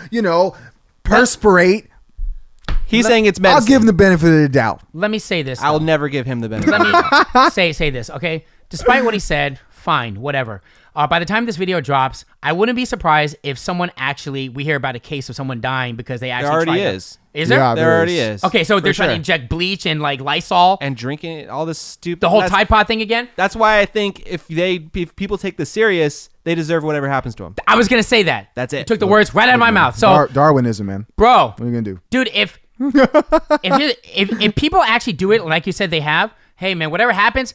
perspirate. He's saying it's medicine. I'll give him the benefit of the doubt. Let me say this. I'll never give him the benefit. Let me say this, okay? Despite what he said, fine, whatever. By the time this video drops, I wouldn't be surprised if someone we hear about a case of someone dying because they actually there already tried is. Is there? Yeah, there already is. Okay, so they're trying to inject bleach and like Lysol and drinking all this stupid. The whole Tide Pod thing again? That's why I think if people take this serious, they deserve whatever happens to them. I was going to say that. That's it. You took the words right out of my mouth. So Darwinism, man. Bro. What are you going to do? Dude, if people actually do it like you said they have, hey man, whatever happens,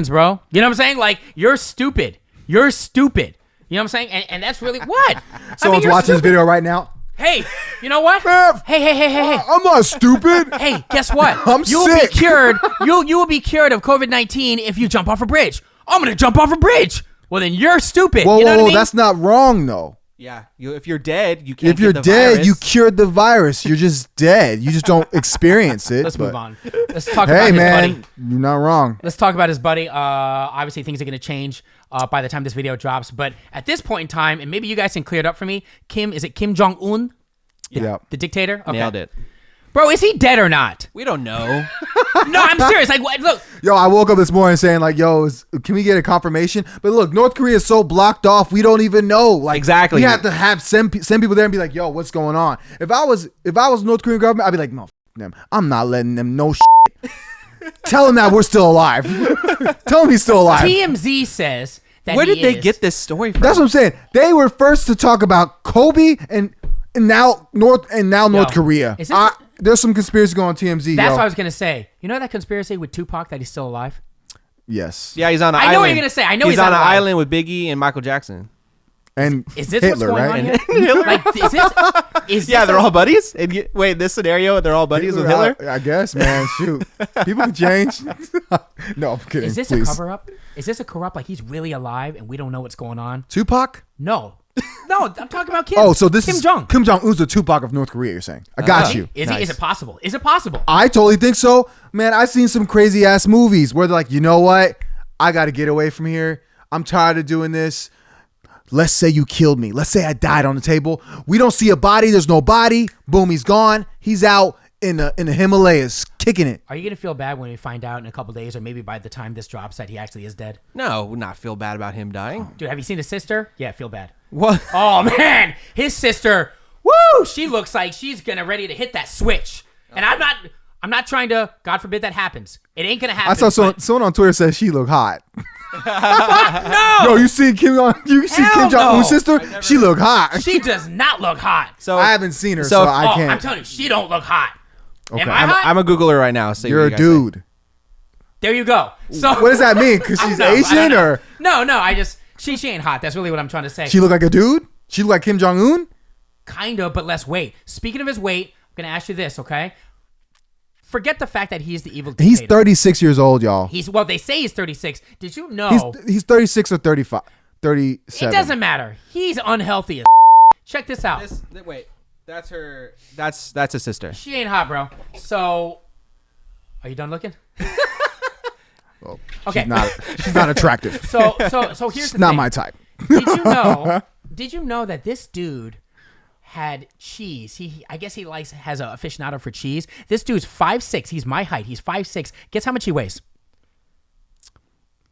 bro. You know what I'm saying? Like, you're stupid. You're stupid. You know what I'm saying? And that's really what? Someone's watching this video right now. Hey, you know what? Hey. I'm not stupid. Hey, guess what? You'll sick. Be cured. You will be cured of COVID-19 if you jump off a bridge. I'm going to jump off a bridge. Well, then you're stupid. Whoa, you know what I mean? That's not wrong, though. Yeah, if you're dead, you can't. If you're get the dead, virus. you cured the virus. You're just dead. You just don't experience it. Let's move on. Let's talk about his man, buddy. You're not wrong. Let's talk about his buddy. Obviously, things are going to change by the time this video drops. But at this point in time, and maybe you guys can clear it up for me, is it Kim Jong-un? Yeah. The dictator? Okay. Nailed it. Bro, is he dead or not? We don't know. No, I'm serious. Like, what? Look. Yo, I woke up this morning saying like, yo, can we get a confirmation? But look, North Korea is so blocked off, we don't even know. Like, Exactly. We have to send people there and be like, yo, what's going on? If I was North Korean government, I'd be like, no, them. I'm not letting them know shit. Tell them that we're still alive. Tell them he's still alive. TMZ says that Where did he they is. get this story from? That's what I'm saying. They were first to talk about Kobe and now North Korea. Is this- There's some conspiracy going on TMZ. That's yo. what I was gonna say. You know that conspiracy with Tupac that he's still alive? Yes. Yeah, he's on an I island. know what you're gonna say. I know he's on not an alive. island with Biggie and Michael Jackson. And Is this Hitler, what's going right? on here? Like, is Yeah, this they're a- all buddies. And wait, in this scenario, they're all buddies with Hitler. I guess, man. Shoot, people can change. No, I'm kidding. Is this please. a cover up? Is this a corrupt? Like he's really alive and we don't know what's going on? Tupac? No, I'm talking about Kim. Oh, so this Kim is Jong. Kim Jong-un's the Tupac of North Korea. You're saying? I got you. Is Nice. it possible? Is it possible? I totally think so, man. I've seen some crazy ass movies where they're like, you know what? I got to get away from here. I'm tired of doing this. Let's say you killed me. Let's say I died on the table. We don't see a body. There's no body. Boom, he's gone. He's out in the Himalayas kicking it. Are you gonna feel bad when we find out in a couple days, or maybe by the time this drops, that he actually is dead? No, would not feel bad about him dying. Dude, have you seen his sister? Yeah, feel bad. What? Oh man, his sister. Woo! She looks like she's ready to hit that switch. And I'm not trying to. God forbid that happens. It ain't gonna happen. I saw but- someone on Twitter said she looked hot. No, Yo, you see Kim Hell Jong-un's no. sister? She look hot. she does not look hot. So I haven't seen her, so so if- I Oh, can't. I'm telling you, she don't look hot. Okay. Am I hot? I'm a Googler right now. So You're a dude. There you go. So What does that mean? Because I she's don't know. I Asian, don't know. or No. I just she ain't hot. That's really what I'm trying to say. she look like a dude? She look like Kim Jong-un? Kind of, but less weight. Speaking of his weight, I'm gonna ask you this, okay? Forget the fact that he's the evil dictator. He's 36 years old, y'all. Well, they say he's 36. Did you know? He's 36 or 35, It 37. doesn't matter. He's unhealthy as Check this out. Wait, that's her. That's his sister. She ain't hot, bro. So, are you done looking? Well, Okay. She's not attractive. So here's the Not thing. my type. Did you know that this dude had cheese? I guess he has a aficionado for cheese. This dude's 5'6". He's my height. He's 5'6". Guess how much he weighs?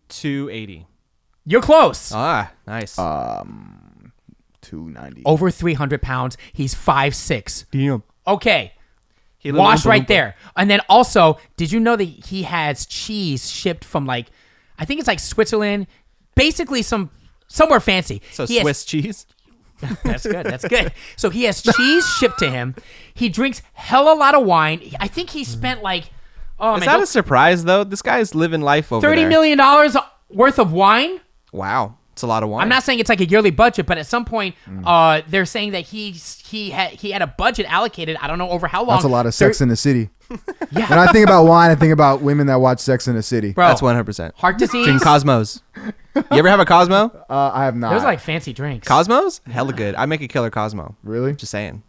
280. You're close. Ah, nice. 290. Over 300 pounds. He's 5'6". Damn. Okay. He little Wash Oompa right Loompa. there. And then also, did you know that he has cheese shipped from I think it's like Switzerland, basically somewhere fancy. So He has- Swiss cheese. That's good. That's good. So he has cheese shipped to him. He drinks hella lot of wine. I think he spent Is man, that a surprise though? This guy's living life over $30 there. million worth of wine. Wow, it's a lot of wine. I'm not saying it's like a yearly budget, but at some point, they're saying that he had a budget allocated. I don't know over how long. That's a lot of Sex in the City. Yeah, When I think about wine, I think about women that watch Sex in the City. bro. That's 100%. Heart disease. Drink Cosmos. You ever have a Cosmo? I have not. Those are like fancy drinks. Cosmos? Hella good. I make a killer Cosmo. Really? Just saying.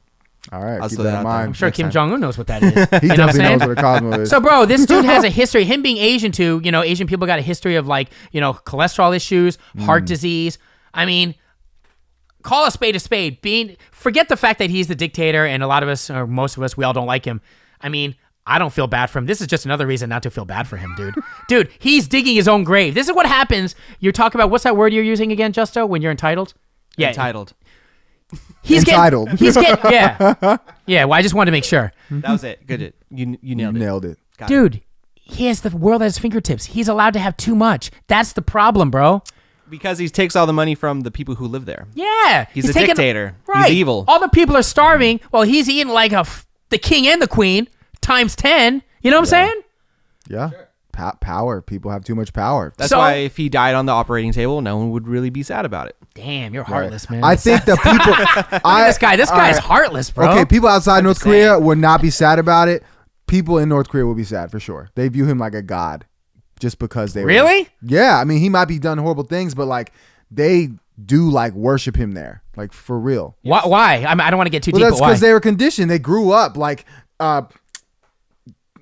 All right, I'll keep throw that that in out there. I'm mind. sure Next Kim time. Jong-un knows what that is. He You know what I'm definitely saying? knows what a Cosmo is. So, bro, this dude has a history. Him being Asian too, Asian people got a history of cholesterol issues, heart disease. I mean, call a spade a spade. Forget the fact that he's the dictator and a lot of us, or most of us, we all don't like him. I mean, I don't feel bad for him. This is just another reason not to feel bad for him, dude. Dude, he's digging his own grave. This is what happens. You're talking about, what's that word you're using again, Justo, when you're entitled? Yeah. Entitled. Entitled. Yeah. Yeah, well, I just wanted to make sure. That was it. Good. You nailed it. Nailed it. Got it. Dude, he has the world at his fingertips. He's allowed to have too much. That's the problem, bro. Because he takes all the money from the people who live there. Yeah. He's a taking- dictator. He's Right. evil. All the people are starving. Well, he's eating like the king and the queen times 10. You know what I'm saying? Yeah. Power. People have too much power. That's So- why if he died on the operating table, no one would really be sad about it. Damn, you're heartless, man. I think the people. This guy's all right. heartless, bro. Okay, people outside North just Korea would not be sad about it. People in North Korea will be sad for sure. They view him like a god, just because they Really? Yeah, I mean, he might be done horrible things, but they do worship him there, for real. Why? I don't want to get too Well, deep. that's But why? because they were conditioned. They grew up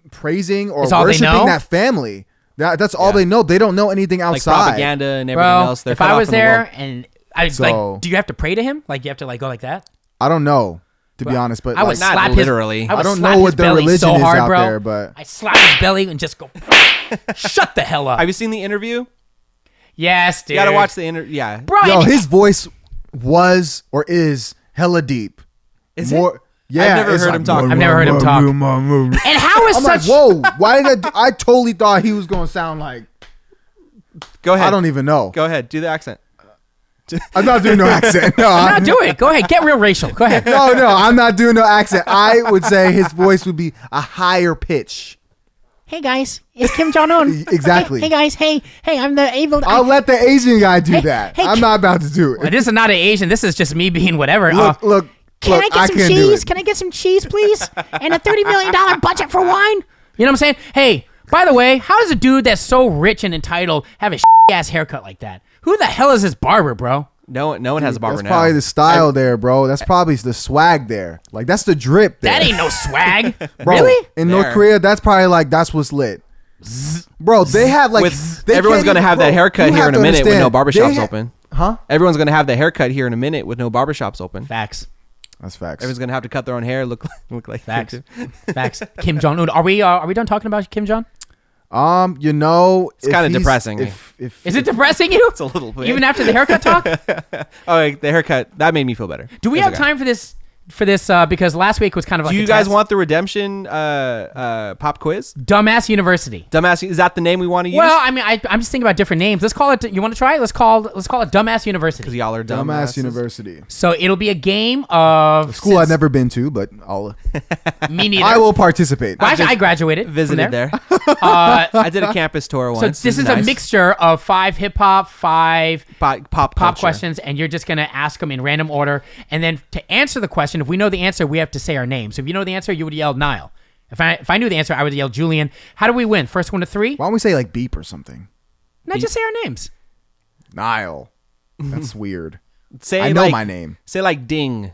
praising or It's all they worshiping know? that family. That's all Yeah. they know. They don't know anything Like outside. propaganda and everything Bro, else. They're if cut I off was from the there world. and I So- do you have to pray to him? You have to go like that? I don't know. to be honest. But I would like, slap literally. his. I, would I don't slap know his what their belly religion so is hard, out bro. there, but I slap his belly and just go. Shut the hell up. Have you seen the interview? Yes, dude. You gotta watch the interview. Yeah. Bro, yo, and- his voice was or is hella deep. Is More, it? Yeah, I've never it's heard him talk. I've never heard him talk. And how is I'm such? like, whoa! Why did I totally thought he was gonna sound like. Go ahead. I don't even know. Go ahead. Do the accent. I'm not doing no accent. No, No, do it. Go ahead. Get real racial. Go ahead. no, I'm not doing no accent. I would say his voice would be a higher pitch. Hey guys, it's Kim Jong-un. Exactly. Hey guys. Hey, I'm the evil. I'll let the Asian guy do that. hey, I'm not about to do Well, it. this is not an Asian. This is just me being whatever. Look. Can I get some can't do cheese? it. Can I get some cheese, please? And a $30 million budget for wine? You know what I'm saying? Hey, by the way, how does a dude that's so rich and entitled have a ass haircut like that? Who the hell is this barber, bro? No one has a barber That's now. probably the style there, bro. That's probably the swag there. Like that's the drip there. That ain't no swag. Bro, Really? in There. North Korea, that's probably like that's what's lit. Bro, they have like they Everyone's can't gonna even- have bro, that haircut you here have in a to minute with no understand, barbershops open. Huh? Everyone's gonna have the haircut here in a minute with no barbershops open. Facts. That's facts. Everyone's gonna have to cut their own hair, look like Facts. Facts. Kim Jong-un. Are we done talking about Kim Jong? You know, It's kinda depressing. If Is it depressing you? It's a little bit. Even after the haircut talk? Oh, the haircut that made me feel better. Do we It's have okay. time for this? Because last week was kind of like Do you a guys test. want the redemption pop quiz? Dumbass University? Dumbass, is that the name we want to use? Well, I mean, I'm just thinking about different names. Let's call it. You want to try it? Let's call it Dumbass University. because y'all are Dumbass dumbasses. University. So it'll be a game of School I've never been to, but Me neither. I will participate. Well, actually, I graduated. Visited from there. Uh, I did a campus tour so once. this It is was a nice. mixture of 5 hip hop, 5 pop pop culture. questions, and you're just gonna ask them in random order. And then to answer the question, if we know the answer, we have to say our name. So if you know the answer, you would yell Nile. If I knew the answer, I would yell Julian. How do we win? First one to 3? Why don't we say like beep or something? No, just say our names. Nile. That's weird. Say I know like, my name. Say like ding.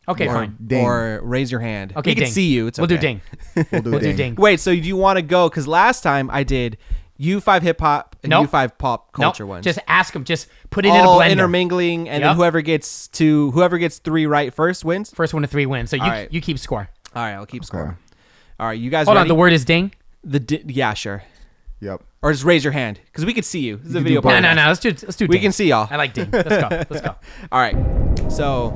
Okay, or, fine. Ding. Or raise your hand. Okay, we can ding. see you. It's We'll do okay. ding. We'll do We'll do ding. ding. Wait, so do you want to go? Because last time I did U5 hip hop and Nope. U5 pop culture Nope. ones. Just ask them. Just put it in a all blender. intermingling, and Yep. then whoever gets 3 right first wins. First one to 3 wins. So All right. you keep score. All right, I'll keep Okay. scoring. All right, you guys Hold on. ready? The word is ding. Yeah, sure. Yep. Or just raise your hand because we could see you. This is a can video do both. No, podcast. Let's do. We ding. can see y'all. I like ding. Let's go. Let's go. All right, so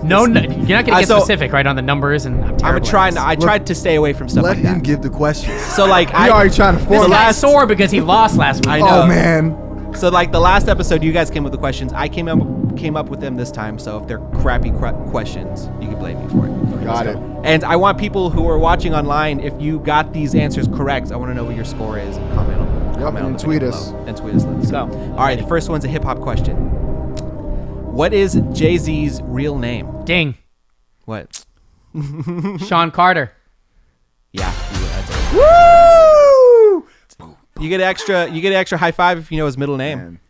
No, you're not gonna get so- specific, right, on the numbers, and I'm I'm terrible at trying. this. I tried to stay away from stuff Let like him that. give the questions. So like We I already trying to This form. guy's sore because he lost last week. I know. Oh man. So like the last episode, you guys came with the questions. I came up with them this time. So if they're crappy questions, you can blame me for it. Got it. And I want people who are watching online, if you got these answers correct, I want to know what your score is and comment on. Comment on and the tweet video us. below. And tweet us. Let's go. All right, the first one's a hip hop question. What is Jay-Z's real name? Ding. What? Sean Carter. Yeah, that's it. Woo! You get extra high five if you know his middle name. Man.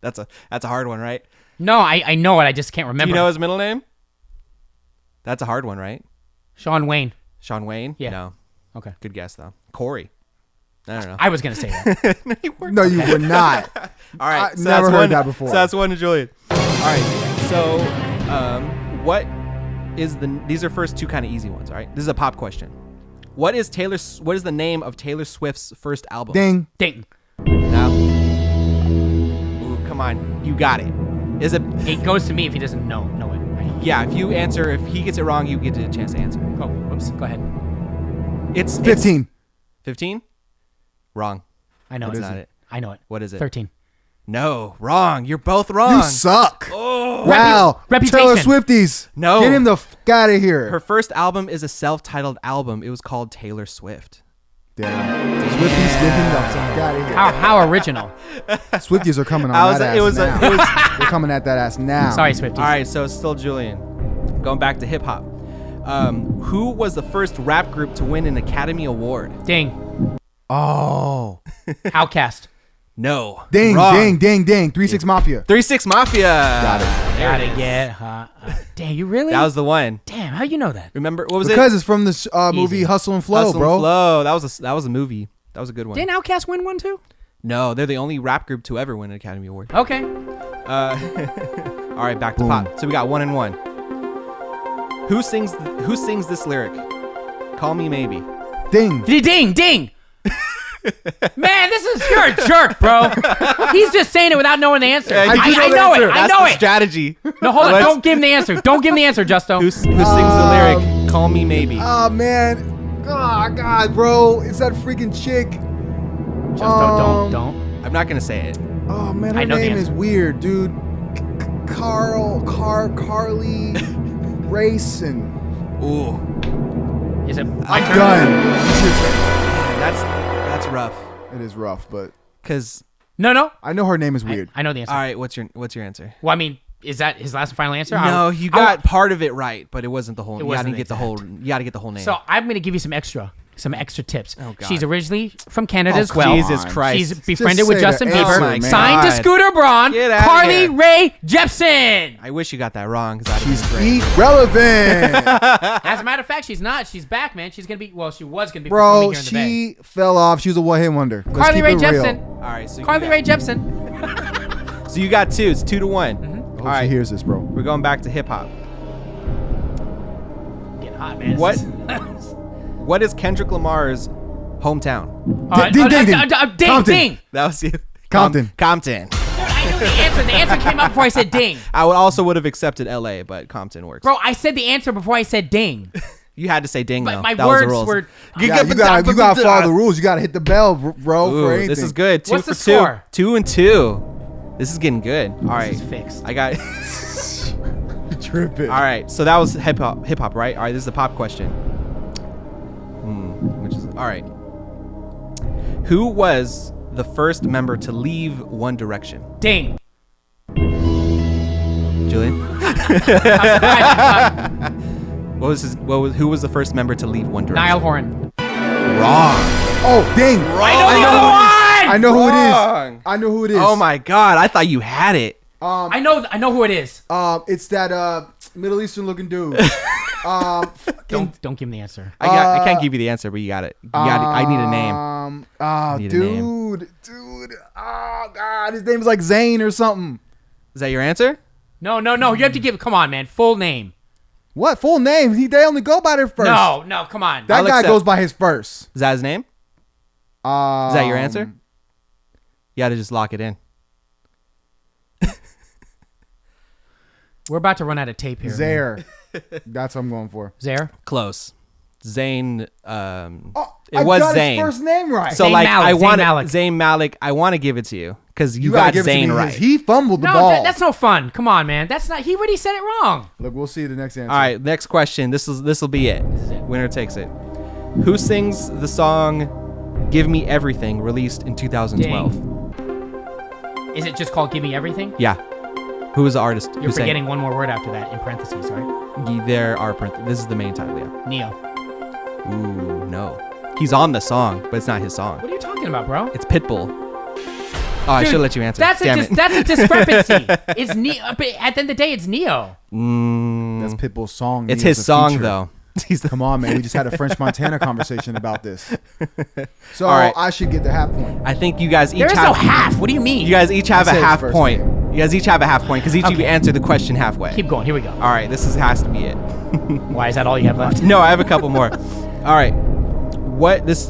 That's a hard one, right? No, I know it. I just can't Do remember. you know his middle name? That's a hard one, right? Sean Wayne. Sean Wayne? Yeah. No. Okay. Good guess though. Corey. I don't know. I was gonna say that. No, you would not. All right. I never heard that before. So that's one to Julian. All right. So, what is these are first 2 kind of easy ones. All right. This is a pop question. What is the name of Taylor Swift's first album? Ding. Ding. Now. Ooh, come on. You got it. Is it? It goes to me if he doesn't know it. Yeah. If he gets it wrong, you get a chance to answer. Oh, whoops. Go ahead. It's 15. 15. Wrong. I know That's it. not it. I know it. What is it? 13. No. Wrong. You're both wrong. You suck. Oh. Wow. Reputation. Taylor Swifties. No. Get him the fuck out of here. Her first album is a self-titled album. It was called Taylor Swift. Damn. Swifties, get him the fuck out of here. How original. Swifties are coming on I was- that ass it was a- now. it was- They're coming at that ass now. Sorry, Swifties. All right, so it's still Julian. Going back to hip hop. Who was the first rap group to win an Academy Award? Ding. Oh. Outcast. No. Ding, Wrong. ding, ding, ding. 3-6 Mafia. 3-6 Mafia. Got it. Gotta get hot. Damn, you really? That was the one. Damn, how you know that? Remember what was Because it's from the movie Easy. Hustle and Flow, Hustle bro. and Flow. That was a movie. That was a good one. Didn't Outcast win one too? No, they're the only rap group to ever win an Academy Award. Okay. All right, back to Boom. pop. So we got 1 and 1. Who sings this lyric? Call me maybe. Ding. Ding, ding. Man, you're a jerk, bro. He's just saying it without knowing the answer. Yeah, I you know it. That's I know the it. strategy. No, hold on. Don't give him the answer. Don't give him the answer, Justo. Who sings the lyric? Call me maybe. Oh man. Oh god, bro. It's that freaking chick. Justo, don't. I'm not gonna say it. Oh man, I her know the name answer. is weird, dude. Carly Race and Ooh, Is it? I'm done. that's rough. It is rough, but Cause No. I know her name is weird. I know the answer. all right, what's your answer? Well, I mean, is that his last and final answer? No, you got part of it right, but it wasn't the whole. It You gotta wasn't get the whole. You gotta get the whole name. So I'm gonna give you some extra tips. Oh, God. She's originally from Canada Oh, as well. Jesus Christ. She's befriended Just with say Justin the Bieber. answer, man. Signed to God. Scooter Braun. Get outta Carly here. Rae Jepsen. I wish you got that wrong because She's great. irrelevant. As a matter of fact, she's not. She's back, man. She's gonna be. Well, she was gonna be. Bro, performing here in the Bay. she fell off. She was a one-hit wonder. Let's Carly keep Rae it real. Jepsen. All right, so Carly Rae Jepsen. So you got 2. It's 2-1. I hope All right, she hears this, bro. we're going back to hip hop. Getting hot, man. What? What is Kendrick Lamar's hometown? Ding. Ding, Compton. ding. That was you. Compton. Compton. Dude, I knew the answer. The answer came up before I said ding. I would have accepted L.A., but Compton works. Bro, I said the answer before I said ding. You had to say ding But though. my That was the words rules. were. Yeah, you gotta follow the rules. You gotta hit the bell, bro, Ooh, for anything. this is good. 2 What's for the 2. score? 2 and 2. This is getting good. All right. This is fixed. I got. Tripping. All right. So that was hip hop, right? All right. This is a pop question. Which is all right. Who was the first member to leave One Direction? Ding. Julian. I'm Who was the first member to leave One Direction? Niall Horan. Wrong. Oh, ding. I know the other one. I know who it Wrong. is. I know who it is. Oh my God! I thought you had it. I know who it is. It's that Middle Eastern looking dude. Don't give him the answer. I can't give you the answer, but you got it. I need a name. Need a name. Dude. Oh God, his name's like Zane or something. Is that your answer? No. You have to give. Come on, man. Full name. What full name? They only go by their first. No. Come on. That I'll guy accept. goes by his first. Is that his name? Is that your answer? You got to just lock it in. We're about to run out of tape here. Zaire. That's what I'm going for. Zaire. Close. Zane. It I was got Zane. his first name right. So Zayn like Malik, I Zayn want Malik. Zayn Malik. I want to give it to you because you gotta got give it to Zayn me, right. 'cause he fumbled the No, ball. that's no fun. Come on, man. That's not. He already said it wrong. Look, we'll see the next answer. All right, next question. This will be it. Winner takes it. Who sings the song "Give Me Everything" released in 2012? Is it just called "Give Me Everything"? Yeah. Who is the artist? You're forgetting one more word after that in parentheses, right? There are this is the main title. Yeah. Neo. Ooh, no. He's on the song, but it's not his song. What are you talking about, bro? It's Pitbull. Oh, I Dude, should let you answer. That's Damn it. that's a discrepancy. It's Neo. But at the end of the day, it's Neo. That's Pitbull's song. It's Neo's his a song feature. though. He's the Come on, man. We just had a French Montana conversation about this. So All right. I should get the half point. I think you guys each There is have no half. What do you mean? You guys each have I a said his half first point. name. You guys each have a half point because each of you Okay. answered the question halfway. Keep going. Here we go. All right, has to be it. Why is that all you have left? No, I have a couple more. All right,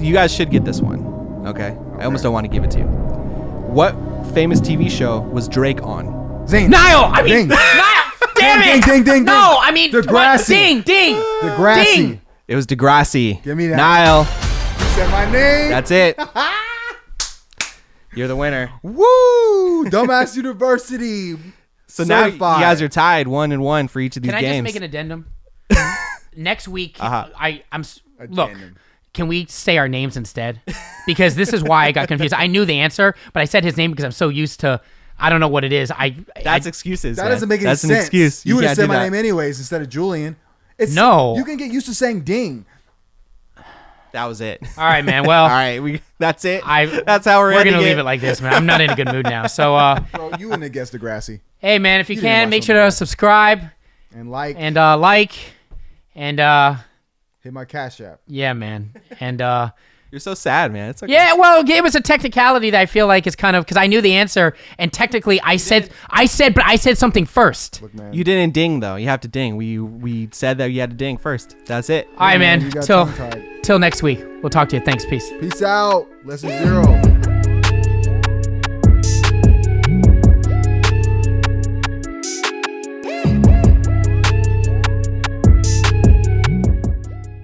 you guys should get this one. Okay, I almost don't want to give it to you. What famous TV show was Drake on? Zane. Niall. I mean, Ding. Niall. Damn Ding, it. ding, ding, No, ding. I mean, Degrassi. Ding. Degrassi. Ding. It was Degrassi. Give me that. Niall. You said my name. That's it. You're the winner. Woo! Dumbass University. So now you Certified. guys are tied 1-1 for each of these Can I games. just make an addendum? Next week, Uh-huh. look. Addendum. Can we say our names instead? Because this is why I got confused. I knew the answer, but I said his name because I'm so used to. I don't know what it is. That's excuses. That man. doesn't make any That's sense. an excuse. You would have can't said do my that. name anyways instead of Julian. No. You can get used to saying ding. That was it. All right, man. Well, All right, that's it. I. That's how we're gonna ending leave it like this, man. I'm not in a good mood now. So, Bro, you wouldn't have guessed Degrassi. hey, man, if you You didn't can, watch make something sure to like subscribe And like, and like and hit my Cash App. yeah, man, and You're so sad, man. It's okay. Yeah, well, it was a technicality that I feel like is kind of because I knew the answer, and technically I said something first. Look, man. You didn't ding though. You have to ding. We said that you had to ding first. That's it. All right, man. You got Till tongue-tied. next week. We'll talk to you. Thanks. Peace. Peace out. Lesson 0.